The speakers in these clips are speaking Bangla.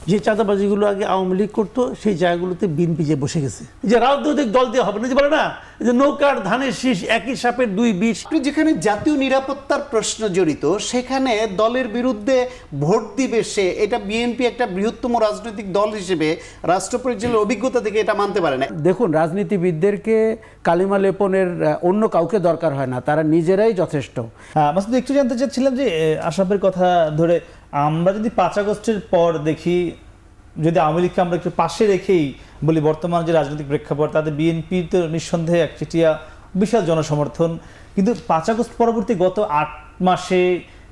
যে চাঁদাবাজিগুলো আগে আওয়ামী লীগ করতো সেই জায়গাগুলোতে বিএনপি যে বসে গেছে, যে রাজনৈতিক দল দিয়ে হবে না, যে বলে না যে নৌকার ধানের শীষ একই সাপের দুই বিষ। যেখানে জাতীয় নিরাপত্তার প্রশ্ন জড়িত সেখানে দলের বিরুদ্ধে ভোট দিবে সে, এটা বিএনপি একটা বৃহত্তম রাজনৈতিক দল হিসেবে রাষ্ট্র পরিচালনার অভিজ্ঞতা থেকে এটা মানতে পারে না। দেখুন, রাজনীতিবিদদেরকে কালিমা লেপনের অন্য কাউকে দরকার হয় না, তারা নিজেরাই যথেষ্ট। মাসুদ, একটু জানতে চাচ্ছিলাম যে আশরাফের কথা ধরে আমরা যদি ৫ আগস্টের পর দেখি, যদি আওয়ামী লীগকে আমরা একটু পাশে রেখেই বলি বর্তমান যে রাজনৈতিক প্রেক্ষাপট, তাদের বিএনপি তো নিঃসন্দেহে একচেটিয়া বিশাল জনসমর্থন, কিন্তু ৫ আগস্ট পরবর্তী গত ৮ মাসে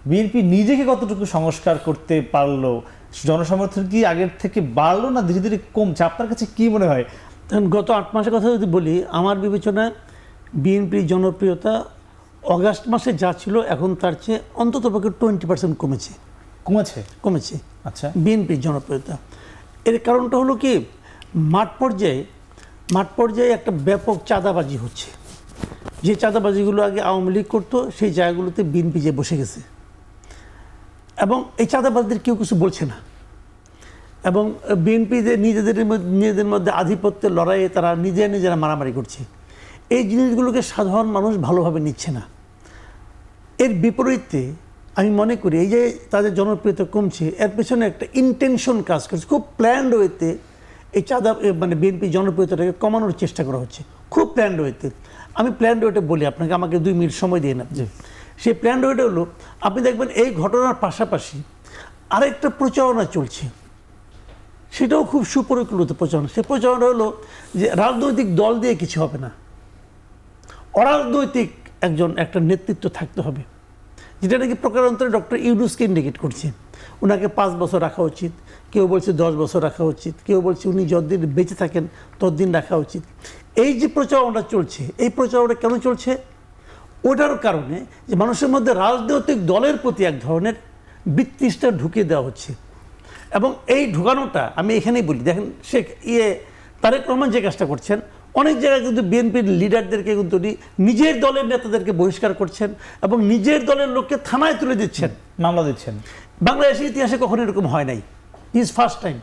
বিএনপি নিজেকে কতটুকু সংস্কার করতে পারলো? জনসমর্থন কি আগের থেকে বাড়লো না ধীরে ধীরে কমছে? আপনার কাছে কি মনে হয়? গত ৮ মাসের কথা যদি বলি, আমার বিবেচনায় বিএনপির জনপ্রিয়তা অগাস্ট মাসে যা ছিল এখন তার চেয়ে অন্ততপক্ষে 20% কমেছে। কমেছে আচ্ছা, বিএনপির জনপ্রিয়তা। এর কারণটা হলো কি, মাঠ পর্যায়ে একটা ব্যাপক চাঁদাবাজি হচ্ছে। যে চাঁদাবাজিগুলো আগে আওয়ামী লীগ করতো সেই জায়গাগুলোতে বিএনপি যে বসে গেছে, এবং এই চাঁদাবাজদের কেউ কিছু বলছে না, এবং বিএনপি যে নিজেদের মধ্যে আধিপত্যের লড়াইয়ে তারা নিজেরা মারামারি করছে। এই জিনিসগুলোকে সাধারণ মানুষ ভালোভাবে নিচ্ছে না। এর বিপরীতে আমি মনে করি এই যে তাদের জনপ্রিয়তা কমছে, এর পেছনে একটা ইন্টেনশন কাজ করছে। খুব প্ল্যান্ড ওয়েতে এই মানে বিএনপি জনপ্রিয়তাটাকে কমানোর চেষ্টা করা হচ্ছে, খুব প্ল্যান্ড ওয়েতে। আমি প্ল্যান্ড ওয়েতে বলি আপনাকে, আমাকে 2 মিনিট সময় দিয়ে না। সেই প্ল্যান্ড ওয়েটা হলো, আপনি দেখবেন এই ঘটনার পাশাপাশি আরেকটা প্রচারণা চলছে, সেটাও খুব সুপরিকল্পিত প্রচারণা। সেই প্রচারণা হলো যে রাজনৈতিক দল দিয়ে কিছু হবে না, অরাজনৈতিক একটা নেতৃত্ব থাকতে হবে, যেটা নাকি প্রকারান্তরে ডক্টর ইউনূসকে ইন্ডিকেট করছে। ওনাকে 5 বছর রাখা উচিত, কেউ বলছে 10 বছর রাখা উচিত, কেউ বলছে উনি যতদিন বেঁচে থাকেন ততদিন রাখা উচিত। এই যে প্রচারণা চলছে, এই প্রচারণা কেন চলছে? ওটার কারণে যে মানুষের মধ্যে রাজনৈতিক দলের প্রতি এক ধরনের বিতৃষ্ণা ঢুকিয়ে দেওয়া হচ্ছে। এবং এই ঢুকানোটা আমি এখানেই বলি, দেখেন তারেক রহমান যে কাজটা করছেন, অনেক জায়গায় কিন্তু বিএনপির লিডারদেরকে কিন্তু নিজের দলের নেতাদেরকে বহিষ্কার করছেন এবং নিজের দলের লোককে থানায় তুলে দিচ্ছেন, মামলা দিচ্ছেন। বাংলাদেশের ইতিহাসে কখনো এরকম হয় নাই, ইজ ফার্স্ট টাইম।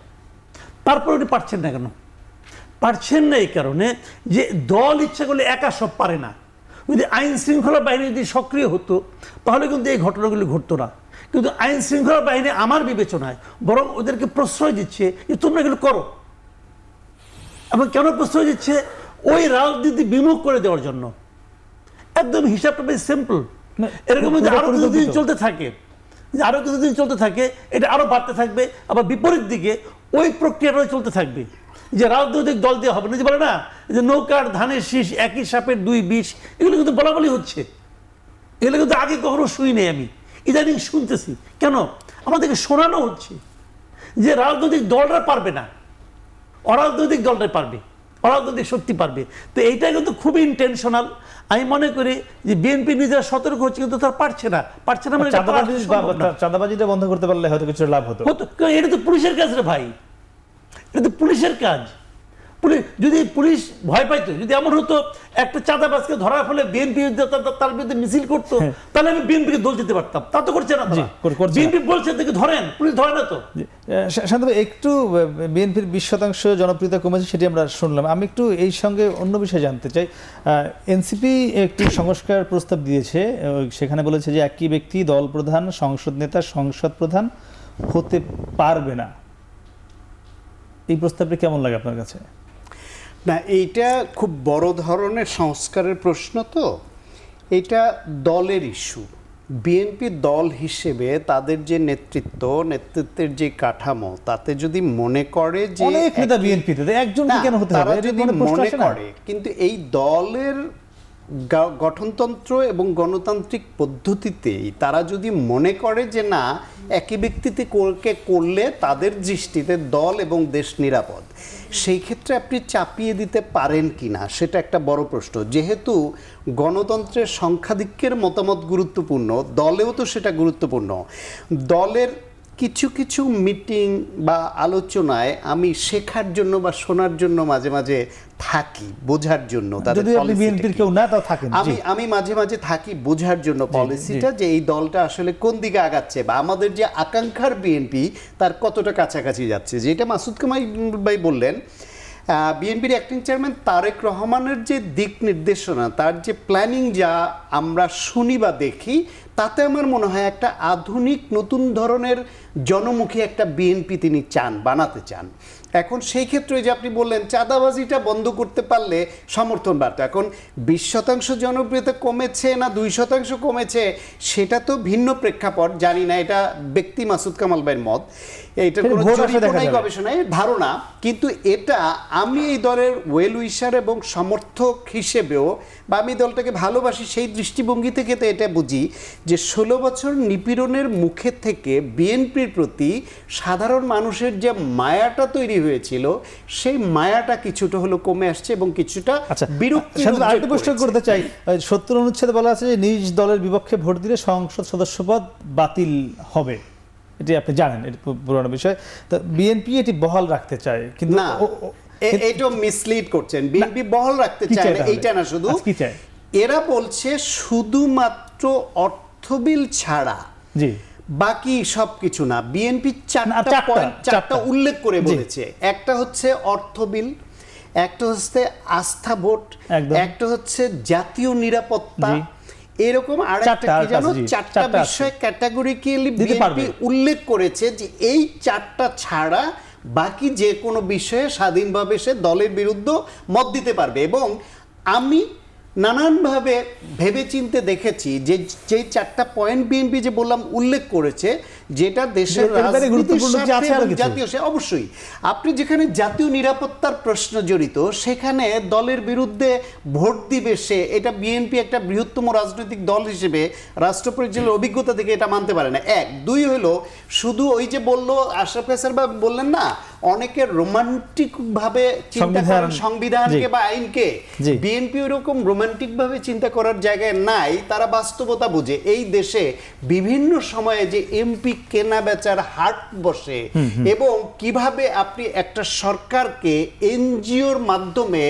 তারপর উনি পারছেন না কেন? পারছেন না এই কারণে যে দল ইচ্ছা করলে একা সব পারে না। যদি আইন শৃঙ্খলা বাহিনী যদি সক্রিয় হতো তাহলে কিন্তু এই ঘটনাগুলি ঘটতো না। কিন্তু আইন শৃঙ্খলা বাহিনী আমার বিবেচনায় বরং ওদেরকে প্রশ্রয় দিচ্ছে যে তোমরা এগুলো করো। এবং কেন প্রশ্রয় দিচ্ছে? ওই রাজনীতি বিমুখ করে দেওয়ার জন্য। একদম হিসাবটা বেশ সিম্পল। এরকম যদি আরো কিছুদিন চলতে থাকে এটা আরো বাড়তে থাকবে, আবার বিপরীত দিকে ওই প্রক্রিয়াটা চলতে থাকবে, যে রাজনৈতিক দল দিয়ে হবে না, যে বলে না যে নৌকার ধানের শীষ একই সাপের দুই বিষ। এগুলো কিন্তু বলাবলি হচ্ছে, এগুলো কিন্তু আগে কখনো শুনি নেই, আমি ইদানিং শুনতেছি। কেন? আমাদেরকে শোনানো হচ্ছে যে রাজনৈতিক দলরা পারবে না, অরাজনৈতিক দলটাই পারবে, অরাজনৈতিক শক্তি পারবে। তো এইটা কিন্তু খুবই ইন্টেনশনাল। আমি মনে করি যে বিএনপি নিজেরা সতর্ক হচ্ছে, কিন্তু তারা পারছে না মানে চাঁদাবাজিটা বন্ধ করতে পারলে হয়তো কিছু লাভ হতো। এটা তো পুলিশের কাজ রে ভাই, এটা তো পুলিশের কাজ। যদি পুলিশ ভয় পাইতো, যদি এমন হতো একটা চাঁদাবাজকে ধরার ফলে বিএনপি তার বিরুদ্ধে মিছিল করতো, তাহলে আমি বিএনপিকে দোষ দিতে পারতাম। তা তো করছে না, বিএনপি বলছে দেখে ধরেন, পুলিশ ধরে না তো। শান্ত ভাই, একটু বিএনপির 20% জনপ্রিয়তা কমেছে সেটি আমরা শুনলাম। আমি একটু এই সঙ্গে অন্য বিষয়ে জানতে চাই। এনসিপি একটি সংস্কার প্রস্তাব দিয়েছে, সেখানে বলেছে যে একই ব্যক্তি দল প্রধান, সংসদ নেতা, সংসদ প্রধান হতে পারবে না। এই প্রস্তাবটি কেমন লাগে আপনার কাছে? না, এইটা খুব বড় ধরনের সংস্কারের প্রশ্ন। তো এটা দলের ইস্যু। বিএনপি দল হিসেবে তাদের যে নেতৃত্বের যে কাঠামো, তাতে যদি মনে করে যে অনেক নেতা বিএনপিতে, একজন কেন হতে হবে, যদি মনে করে, কিন্তু এই দলের গঠনতন্ত্র এবং গণতান্ত্রিক পদ্ধতিতেই তারা যদি মনে করে যে না, একই ব্যক্তিতে করলে তাদের দৃষ্টিতে দল এবং দেশ নিরাপদ, সেই ক্ষেত্রে আপনি চাপিয়ে দিতে পারেন কিনা সেটা একটা বড় প্রশ্ন। যেহেতু গণতন্ত্রের সংখ্যাধিক্যের মতামত গুরুত্বপূর্ণ, দলেও তো সেটা গুরুত্বপূর্ণ। দলের কিছু কিছু মিটিং বা আলোচনায় আমি শেখার জন্য বা শোনার জন্য মাঝে মাঝে থাকি, বোঝার জন্য তাদের যদি আপনি policy টা বিএনপির কি। কেউ না তাও থাকেন, জি। আমি মাঝে মাঝে থাকি বোঝার জন্য পলিসিটা, যে এই দলটা আসলে কোন দিকে আগাচ্ছে বা আমাদের যে আকাঙ্ক্ষার বিএনপি তার কতটা কাছাকাছি যাচ্ছে। যেটা মাসুদ কামাল ভাই বললেন, বিএনপির অ্যাক্টিং চেয়ারম্যান তারেক রহমানের যে দিক নির্দেশনা, তার যে প্ল্যানিং যা আমরা শুনি বা দেখি, তাতে আমার মনে হয় একটা আধুনিক নতুন ধরনের জনমুখী একটা বিএনপি তিনি চান, বানাতে চান। এখন সেই ক্ষেত্রে যে আপনি বললেন চাঁদাবাজিটা বন্ধ করতে পারলে সমর্থন বাড়তো। এখন 20% জনপ্রিয়তা কমেছে না 2% কমেছে, সেটা তো ভিন্ন প্রেক্ষাপট, জানি না, এটা ব্যক্তি মাসুদ কামাল ভাইয়ের মত, এটা কোনো ভোট আসলে জরিপ দেখা নাই, যাবে। গবেষণায় ধারণা। কিন্তু এটা আমি এই দলের ওয়েল উইশার এবং সমর্থক হিসেবেও, বা আমি দলটাকে ভালোবাসি সেই দৃষ্টিভঙ্গি থেকে তো এটা বুঝি যে 16 বছর নিপীড়নের মুখে থেকে বিএনপির প্রতি সাধারণ মানুষের যে মায়াটা তৈরি হয়েছিল, সেই মায়াটা কিছুটা হলো কমে আসছে এবং কিছুটা আচ্ছা, বিরক্তি আরেকটা প্রশ্ন করতে চাই। 70 অনুচ্ছেদে বলা আছে যে নিজ দলের বিপক্ষে ভোট দিলে সংসদ সদস্যপদ বাতিল হবে, এটি আপনি জানেন, এটি পুরোনো বিষয়। তো বিএনপি এটি বহাল রাখতে চায়, কিন্তু না, এটা মিসলিড করছেন। বিএনপি বহাল রাখতে কি চায় চায় না, তাহলে? এইটা না, শুধু আচ্ছা, কি চায়? এরা বলছে শুধুমাত্র অর্থবিল ছাড়া জি, বাকি সবকিছু না। বিএনপি চারটা, চারটা চারটা। উল্লেখ করে জি। বলেছে। একটা হচ্ছে অর্থ বিল, একটা হচ্ছে আস্থা ভোট, একদম। একটা হচ্ছে জাতীয় নিরাপত্তা, জি। এরকম আরেকটা চারটা, কি জানো, জি, চারটা চারটা আছে। বিষয় ক্যাটাগরিক্যালি দিতে পারবে। বিএনপি উল্লেখ করেছে যে এই চারটা ছাড়া বাকি যে কোনো বিষয়ে স্বাধীনভাবে সে দলের বিরুদ্ধে মত দিতে পারবে। এবং আমি নানানভাবে ভেবেচিন্তে দেখেছি যে যেই চারটা পয়েন্ট বিএনপি যে বললাম উল্লেখ করেছে, যেটা দেশের এর বাইরে রাজনীতির গুরুত্বপূর্ণ কি আছে সাথে আরো এবং কিছু? জাতীয়, সে অবশ্যই আপনি যেখানে জাতীয় নিরাপত্তার প্রশ্ন জড়িত, সেখানে দলের বিরুদ্ধে ভোট দিবে সে, এটা বিএনপি একটা বৃহত্তম রাজনৈতিক দল হিসেবে রাষ্ট্র পরিচালনার অভিজ্ঞতা থেকে এটা মানতে পারে না। এক, দুই হলো শুধু ওই যে বললো আশরাফ কায়সার বা বললেন না, অনেকে রোমান্টিক ভাবে চিন্তা করেন সংবিধানকে জি। বা আইনকে। জি। বিএনপি ওরকম রোমান্টিক ভাবে চিন্তা করার জায়গায় নাই, তারা বাস্তবতা বুঝে। এই দেশে বিভিন্ন সময়ে যে এমপি কেনা বেচার হাট বসে এবং কিভাবে আপনি একটা সরকারকে এনজিওর মাধ্যমে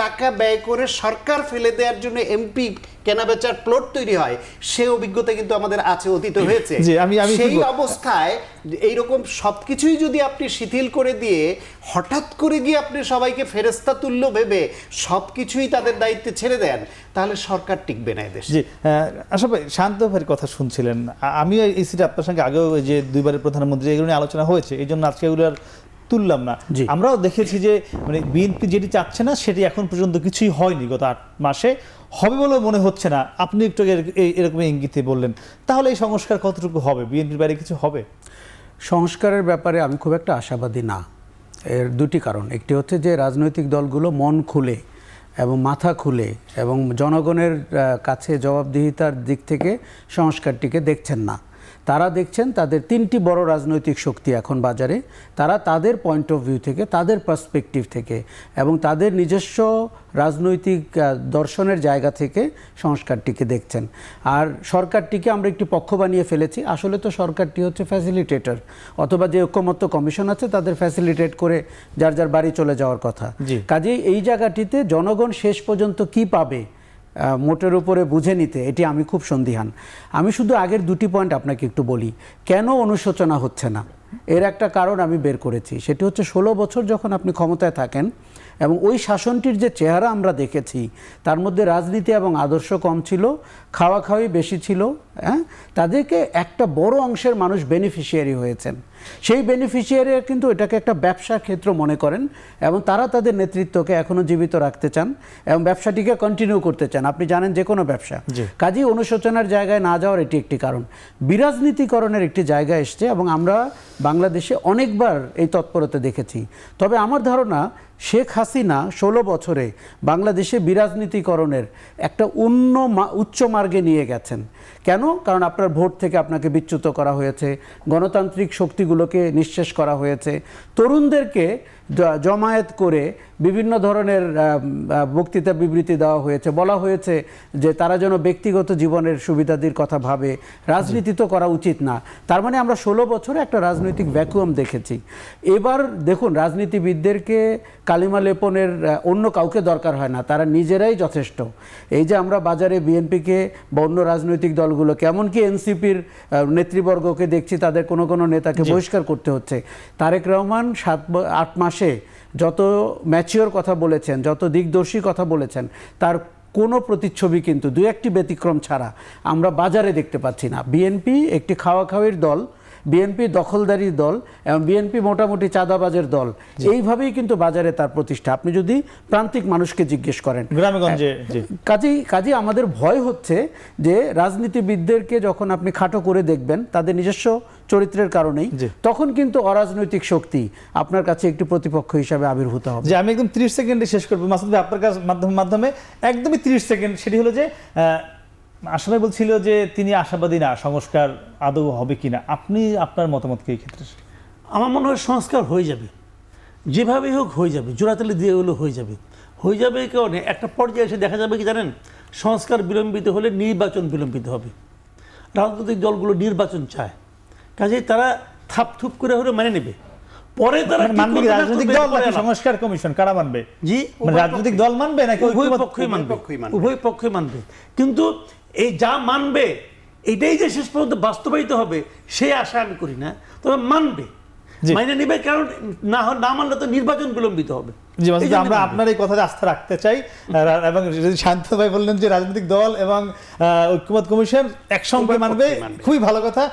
টাকা ব্যয় করে সরকার ফেলে দেওয়ার জন্য এমপি কেনাবেচার প্লট তৈরি হয়, সে অভিজ্ঞতা কিন্তু আমাদের আছে, অতীত হয়েছে। জি, আমি সেই কি অবস্থায় এইরকম সবকিছুই যদি আপনি শিথিল করে দিয়ে হঠাৎ করে গিয়ে আপনি সবাইকে ফেরেস্তা তুল্য ভেবে সবকিছুই তাদের দায়িত্বে ছেড়ে দেন, তাহলে সরকার টিকবে না এদেশে। জি। আসলে শান্ত ভাইয়ের কথা শুনছিলেন, আমিও এই সিটে আপনার সঙ্গে আগেও যে দুইবারের প্রধানমন্ত্রী এগুলো নিয়ে আলোচনা হয়েছে, এই জন্য আজকে এগুলো আর তুললাম না। জি। আমরাও দেখেছি যে মানে বিএনপি যেটি চাচ্ছে না সেটি এখন পর্যন্ত কিছুই হয়নি, গত 8 মাসে হবে বলেও মনে হচ্ছে না। আপনি একটু এরকম ইঙ্গিতে বললেন, তাহলে এই সংস্কার কতটুকু হবে? বিএনপির বাইরে কিছু হবে? সংস্কারের ব্যাপারে আমি খুব একটা আশাবাদী না। এর দুটি কারণ। একটি হচ্ছে যে রাজনৈতিক দলগুলো মন খুলে এবং মাথা খুলে এবং জনগণের কাছে জবাবদিহিতার দিক থেকে সংস্কারটিকে দেখছেন না। তারা দেখছেন তাদের 3টি বড় রাজনৈতিক শক্তি এখন বাজারে, তারা তাদের পয়েন্ট অফ ভিউ থেকে, তাদের পার্সপেক্টিভ থেকে এবং তাদের নিজস্ব রাজনৈতিক দর্শনের জায়গা থেকে সংস্কারটিকে দেখছেন। আর সরকারটিকে আমরা একটি পক্ষ বানিয়ে ফেলেছি। আসলে তো সরকারটি হচ্ছে ফ্যাসিলিটেটর, অথবা যে ঐক্যমত্য কমিশন আছে তাদের ফ্যাসিলিটেট করে যার যার বাড়ি চলে যাওয়ার কথা। জি। কাজেই এই জায়গাটিতে জনগণ শেষ পর্যন্ত কি পাবে মোটের উপরে বুঝে নিতে এটি আমি খুব সন্দিহান। আমি শুধু আগের 2টি পয়েন্ট আপনাকে একটু বলি, কেন অনুশোচনা হচ্ছে না। এর একটা কারণ আমি বের করেছি, সেটি হচ্ছে 16 বছর যখন আপনি ক্ষমতায় থাকেন এবং ওই শাসনটির যে চেহারা আমরা দেখেছি, তার মধ্যে রাজনীতি এবং আদর্শ কম ছিল, খাওয়া খাওয়াই বেশি ছিল। হ্যাঁ, তাদেরকে একটা বড় অংশের মানুষ বেনিফিশিয়ারি হয়েছেন। সেই বেনিফিশিয়ারি কিন্তু এটাকে একটা ব্যবসা ক্ষেত্র মনে করেন এবং তারা তাদের নেতৃত্বকে এখনও জীবিত রাখতে চান এবং ব্যবসাটিকে কন্টিনিউ করতে চান। আপনি জানেন যে কোনো ব্যবসা। কাজেই অনুশোচনার জায়গায় না যাওয়ার এটি একটি কারণ। বিরাজনীতিকরণের একটি জায়গা এসছে এবং আমরা বাংলাদেশে অনেকবার এই তৎপরতা দেখেছি। তবে আমার ধারণা শেখ হাসিনা 16 বছরে বাংলাদেশে বিরাজনীতিকরণের একটা উচ্চ মার্গে নিয়ে গেছেন। কেন? কারণ আপনার ভোট থেকে আপনাকে বিচ্যুত করা হয়েছে, গণতান্ত্রিক শক্তিগুলোকে নিঃশেষ করা হয়েছে, তরুণদেরকে জমায়েত করে বিভিন্ন ধরনের বক্তৃতা বিবৃতি দেওয়া হয়েছে, বলা হয়েছে যে তারা যেন ব্যক্তিগত জীবনের সুবিধাদির কথা ভাবে, রাজনীতি তো করা উচিত না। তার মানে আমরা 16 বছরে একটা রাজনৈতিক ভ্যাকুয়াম দেখেছি। এবার দেখুন, রাজনীতিবিদদেরকে কালিমা লেপনের অন্য কাউকে দরকার হয় না, তারা নিজেরাই যথেষ্ট। এই যে আমরা বাজারে বিএনপিকে বা অন্য রাজনৈতিক দলগুলোকে, এমনকি এনসিপির নেতৃবর্গকে দেখছি তাদের কোনো কোনো নেতাকে বহিষ্কার করতে হচ্ছে। তারেক রহমান 8 মাসে যত ম্যাচিওর কথা বলেছেন, যত দিকদর্শী কথা বলেছেন, তার কোনো প্রতিচ্ছবি কিন্তু 2-1টি ব্যতিক্রম ছাড়া আমরা বাজারে দেখতে পাচ্ছি না। বিএনপি একটি খাওয়াখাওয়ির দল, বিএনপি দখলদারির দল এবং বিএনপি মোটামুটি চাঁদাবাজের দল, এইভাবেই কিন্তু বাজারে তার প্রতিষ্ঠা। আপনি যদি প্রান্তিক মানুষকে জিজ্ঞেস করেন গ্রামেগঞ্জে, কাজেই আমাদের ভয় হচ্ছে যে রাজনীতিবিদদেরকে যখন আপনি খাটো করে দেখবেন তাদের নিজস্ব চরিত্রের কারণেই, তখন কিন্তু অরাজনৈতিক শক্তি আপনার কাছে একটি প্রতিপক্ষ হিসাবে আবির্ভূত হবে। যে আমি একদম 30 সেকেন্ডে শেষ করবো মাসুদ ভাই আপনার কাছে মাধ্যমে একদমই 30 সেকেন্ড। সেটি হলো যে আশা ভাই বলছিল যে তিনি আশাবাদী না সংস্কার আদৌ হবে কিনা, আপনি আপনার মতামত কি এই ক্ষেত্রে? আমার মনে হয় সংস্কার হয়ে যাবে, যেভাবেই হোক হয়ে যাবে, জোড়াতালি দিয়ে হলেও হয়ে যাবে এই কারণে একটা পর্যায়ে এসে দেখা যাবে কি জানেন, সংস্কার বিলম্বিত হলে নির্বাচন বিলম্বিত হবে। রাজনৈতিক দলগুলো নির্বাচন চায়, কাজেই তারা থাপথুপ করে হলে মেনে নেবে, পরে তারা মানবে রাজনৈতিক দল নাকি সংস্কার কমিশন, কারা মানবে? জি, রাজনৈতিক দল মানবে নাকি উভয় পক্ষই মানবে। কিন্তু এই যা মানবে এটাই যে শেষ পর্যন্ত বাস্তবায়িত হবে সেই আশা আমি করি না, তবে মানবে, মাইনে নেবে, কারণ না মানলে তো নির্বাচন বিলম্বিত হবে। জি মাসুদ, আমরা আপনার এই কথাতে আস্থা রাখতে চাই। এবং শান্ত ভাই বললেন যে রাজনৈতিক দল এবং ঐক্যমত কমিশন একসঙ্গে মানবে, খুবই ভালো কথা।